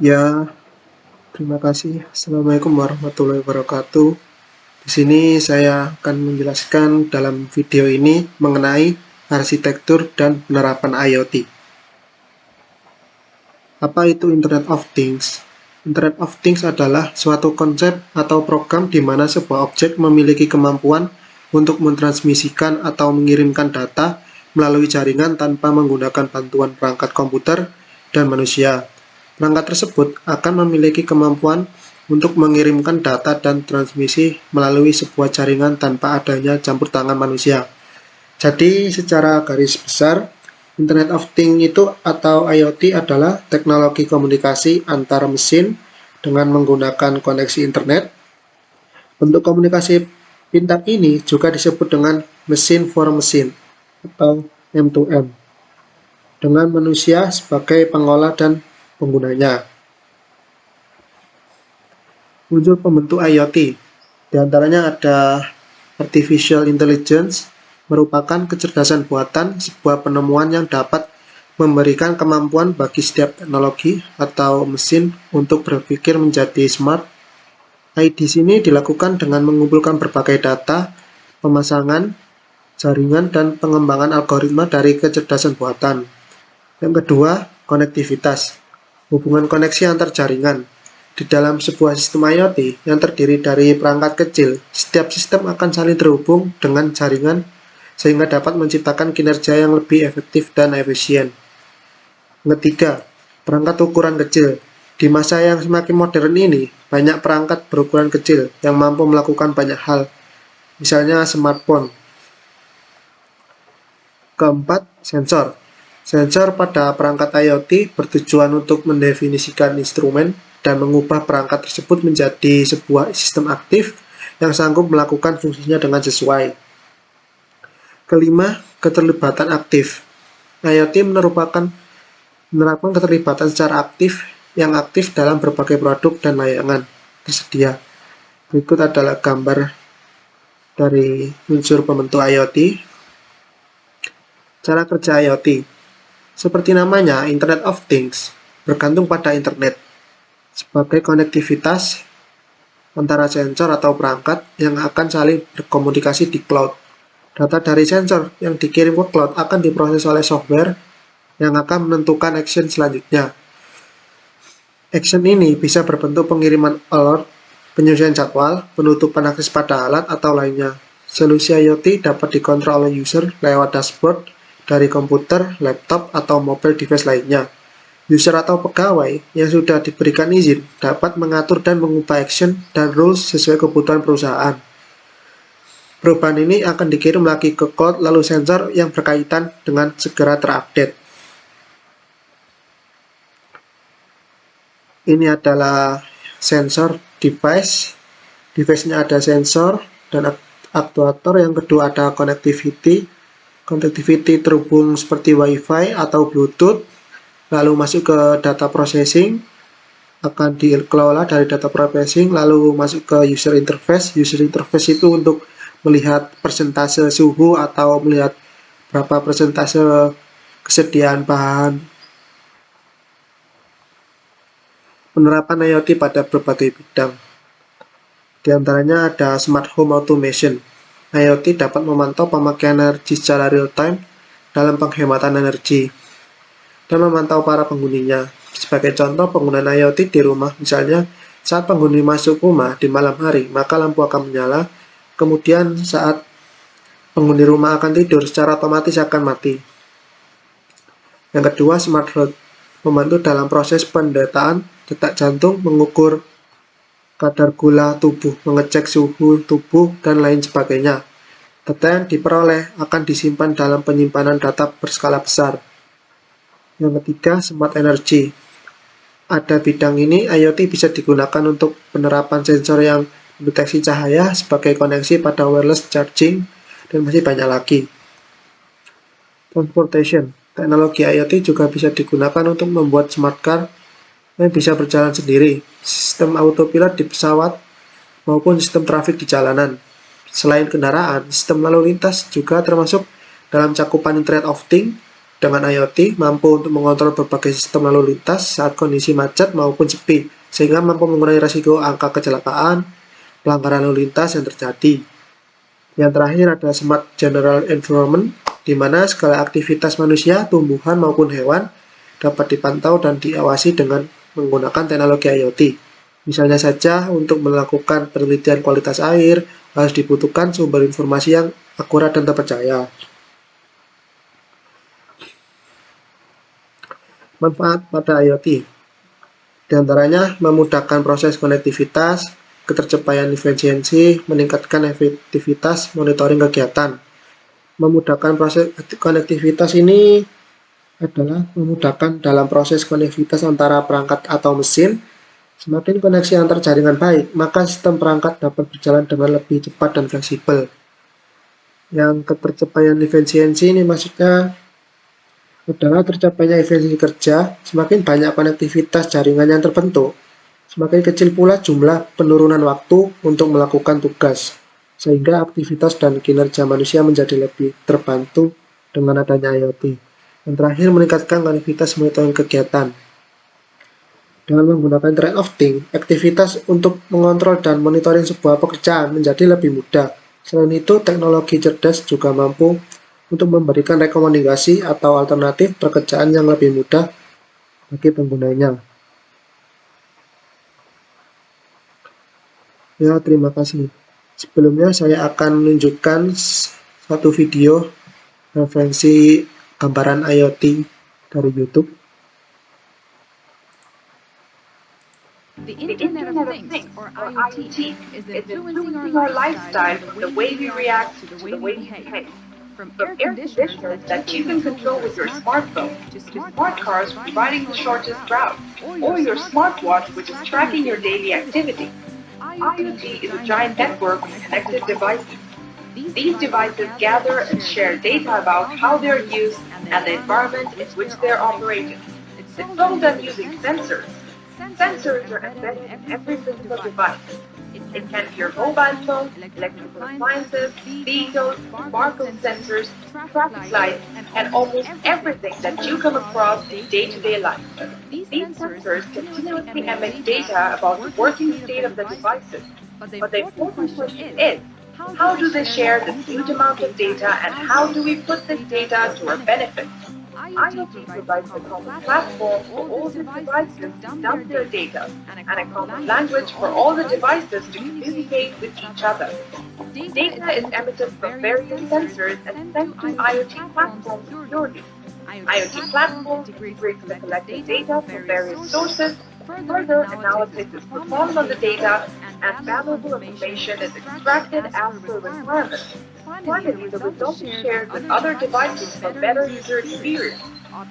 Ya, terima kasih. Assalamualaikum warahmatullahi wabarakatuh. Di sini saya akan menjelaskan dalam video ini mengenai arsitektur dan penerapan IoT. Apa itu Internet of Things? Internet of Things adalah suatu konsep atau program di mana sebuah objek memiliki kemampuan untuk mentransmisikan atau mengirimkan data melalui jaringan tanpa menggunakan bantuan perangkat komputer dan manusia. Perangkat tersebut akan memiliki kemampuan untuk mengirimkan data dan transmisi melalui sebuah jaringan tanpa adanya campur tangan manusia. Jadi, secara garis besar, Internet of Things itu atau IoT adalah teknologi komunikasi antar mesin dengan menggunakan koneksi internet. Bentuk komunikasi pintar ini juga disebut dengan machine for machine atau M2M, dengan manusia sebagai pengolah dan penggunanya. Unsur pembentuk IoT, di antaranya ada Artificial Intelligence, merupakan kecerdasan buatan, sebuah penemuan yang dapat memberikan kemampuan bagi setiap teknologi atau mesin untuk berpikir menjadi smart. AI di sini dilakukan dengan mengumpulkan berbagai data, pemasangan, jaringan, dan pengembangan algoritma dari kecerdasan buatan. Yang kedua, konektivitas, hubungan koneksi antar jaringan. Di dalam sebuah sistem IoT yang terdiri dari perangkat kecil, setiap sistem akan saling terhubung dengan jaringan sehingga dapat menciptakan kinerja yang lebih efektif dan efisien. Ketiga, perangkat ukuran kecil. Di masa yang semakin modern ini, banyak perangkat berukuran kecil yang mampu melakukan banyak hal, misalnya smartphone. Keempat, sensor. Sensor pada perangkat IoT bertujuan untuk mendefinisikan instrumen dan mengubah perangkat tersebut menjadi sebuah sistem aktif yang sanggup melakukan fungsinya dengan sesuai. Kelima, keterlibatan aktif. IoT menerapkan keterlibatan secara aktif yang aktif dalam berbagai produk dan layanan tersedia. Berikut adalah gambar dari unsur pembentuk IoT. Cara kerja IoT. Seperti namanya, Internet of Things bergantung pada internet sebagai konektivitas antara sensor atau perangkat yang akan saling berkomunikasi di cloud. Data dari sensor yang dikirim ke cloud akan diproses oleh software yang akan menentukan action selanjutnya. Action ini bisa berbentuk pengiriman alert, penyesuaian jadwal, penutupan akses pada alat, atau lainnya. Solusi IoT dapat dikontrol oleh user lewat dashboard dari komputer, laptop, atau mobile device lainnya. User atau pegawai yang sudah diberikan izin dapat mengatur dan mengubah action dan rules sesuai kebutuhan perusahaan. Perubahan ini akan dikirim lagi ke cloud, lalu sensor yang berkaitan dengan segera terupdate. Ini adalah sensor device. Device-nya ada sensor dan aktuator. Yang kedua ada connectivity. Connectivity terhubung seperti Wi-Fi atau Bluetooth. Lalu masuk ke data processing, akan dikelola dari data processing, lalu masuk ke user interface. User interface itu untuk melihat persentase suhu atau melihat berapa persentase kesediaan bahan. Penerapan IoT pada berbagai bidang. Di antaranya ada Smart Home Automation. IoT dapat memantau pemakaian energi secara real-time dalam penghematan energi dan memantau para penghuninya. Sebagai contoh penggunaan IoT di rumah, misalnya saat penghuni masuk rumah di malam hari, maka lampu akan menyala. Kemudian saat penghuni rumah akan tidur, secara otomatis akan mati. Yang kedua, Smart Health, membantu dalam proses pendataan detak jantung, mengukur kadar gula tubuh, mengecek suhu tubuh, dan lain sebagainya. Data yang diperoleh akan disimpan dalam penyimpanan data berskala besar. Yang ketiga, Smart Energy. Ada bidang ini, IoT bisa digunakan untuk penerapan sensor yang mendeteksi cahaya sebagai koneksi pada wireless charging, dan masih banyak lagi. Transportation. Teknologi IoT juga bisa digunakan untuk membuat smart car yang bisa berjalan sendiri, sistem autopilot di pesawat, maupun sistem trafik di jalanan. Selain kendaraan, sistem lalu lintas juga termasuk dalam cakupan Internet of Things dengan IoT mampu untuk mengontrol berbagai sistem lalu lintas saat kondisi macet maupun sepi, sehingga mampu mengurangi risiko angka kecelakaan, pelanggaran lalu lintas yang terjadi. Yang terakhir ada Smart General Environment, di mana segala aktivitas manusia, tumbuhan maupun hewan dapat dipantau dan diawasi dengan menggunakan teknologi IoT. Misalnya saja, untuk melakukan penelitian kualitas air, harus dibutuhkan sumber informasi yang akurat dan terpercaya. Manfaat pada IoT, di antaranya memudahkan proses konektivitas, ketercapaian efisiensi, meningkatkan efektivitas monitoring kegiatan. Memudahkan proses konektivitas ini adalah memudahkan dalam proses konektivitas antara perangkat atau mesin. Semakin koneksi antar jaringan baik, maka sistem perangkat dapat berjalan dengan lebih cepat dan fleksibel. Yang ketercapaian efisiensi ini maksudnya adalah tercapainya efisiensi kerja. Semakin banyak konektivitas jaringan yang terbentuk, semakin kecil pula jumlah penurunan waktu untuk melakukan tugas, sehingga aktivitas dan kinerja manusia menjadi lebih terbantu dengan adanya IoT. Yang terakhir, meningkatkan konektivitas monitoring kegiatan. Dengan menggunakan Internet of Things, aktivitas untuk mengontrol dan monitoring sebuah pekerjaan menjadi lebih mudah. Selain itu, teknologi cerdas juga mampu untuk memberikan rekomendasi atau alternatif pekerjaan yang lebih mudah bagi penggunanya. Ya, terima kasih. Sebelumnya saya akan menunjukkan satu video referensi gambaran IoT dari YouTube. The Internet of Things, or IoT, is influencing our lifestyle from the way we react to the way we behave. From air conditioners that you can control with your smartphone, to smart cars providing the shortest route, or your smartwatch which is tracking your daily activity. IoT is a giant network of connected devices. These devices gather and share data about how they are used and the environment in which they are operated. It's all done using sensors. Sensors are embedded in every physical device. It can be your mobile phone, electrical appliances, vehicles, barcode sensors, traffic lights, and almost everything that you come across in day-to-day life. These sensors continuously emit data about the working state of the devices. But the important question is, how do they share this huge amount of data, and how do we put this data to our benefit? IoT provides a common platform for all the devices to dump their data, and a common language for all the devices to communicate with each other. Data is emitted from various sensors and sent to IoT platforms securely. IoT platforms integrate the collected data from various sources. Further analysis is performed on the data, and valuable information is extracted as per requirements. Finally, the result is shared with other devices for better user experience,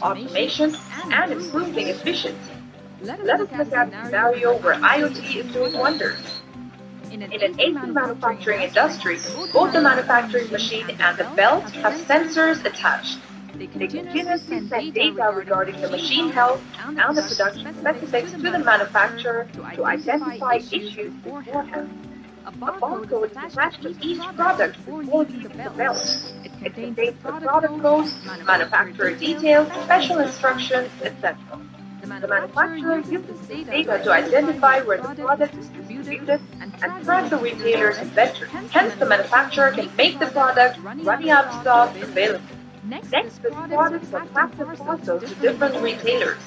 automation, and improving efficiency. Let us look at a scenario where IoT is doing wonders. In an AC manufacturing industry, both the manufacturing machine and the belt have sensors attached. They continuously send data regarding the machine health and the production specifics to the manufacturer to identify issues beforehand. A barcode is attached to each product before leaving the belt. It contains the product codes, manufacturer details, special instructions, etc. The manufacturer uses this data to identify where the product is distributed and track the retailer's inventory. Hence, the manufacturer can make the product running out of stock available. Next, the products are packed and parceled to different retailers.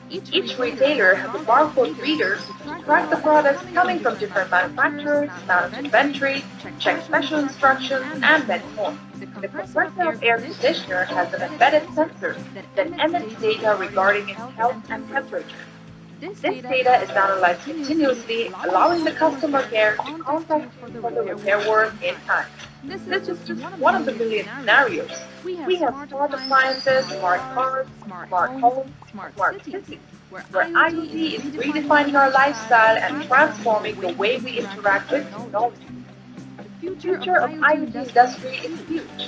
Each retailer has a barcode reader to track the products coming from different manufacturers, manage inventory, check special instructions, and many more. The compressor of air conditioner has an embedded sensor that emits data regarding its health and temperature. This data is analyzed continuously, allowing the customer care to contact you for the repair work in time. This is just one of the million scenarios. We have smart appliances, smart cars, smart homes, smart cities, where IoT is redefining our lifestyle and transforming the way we interact with technology. The future of IoT industry is huge.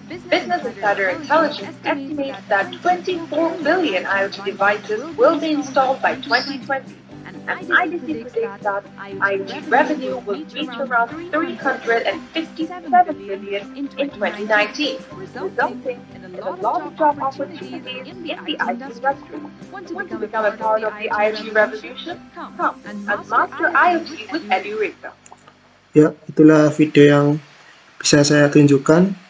Business Insider Intelligence estimates that 24 billion IoT devices will be installed by 2020, And IDC predicts that IoT revenue will reach around 357 billion in 2019, resulting in a lot of job opportunities in the IT industry. Want to become a part of the IoT revolution? Come and master IoT with EduReka. Ya, itulah video yang bisa saya tunjukkan.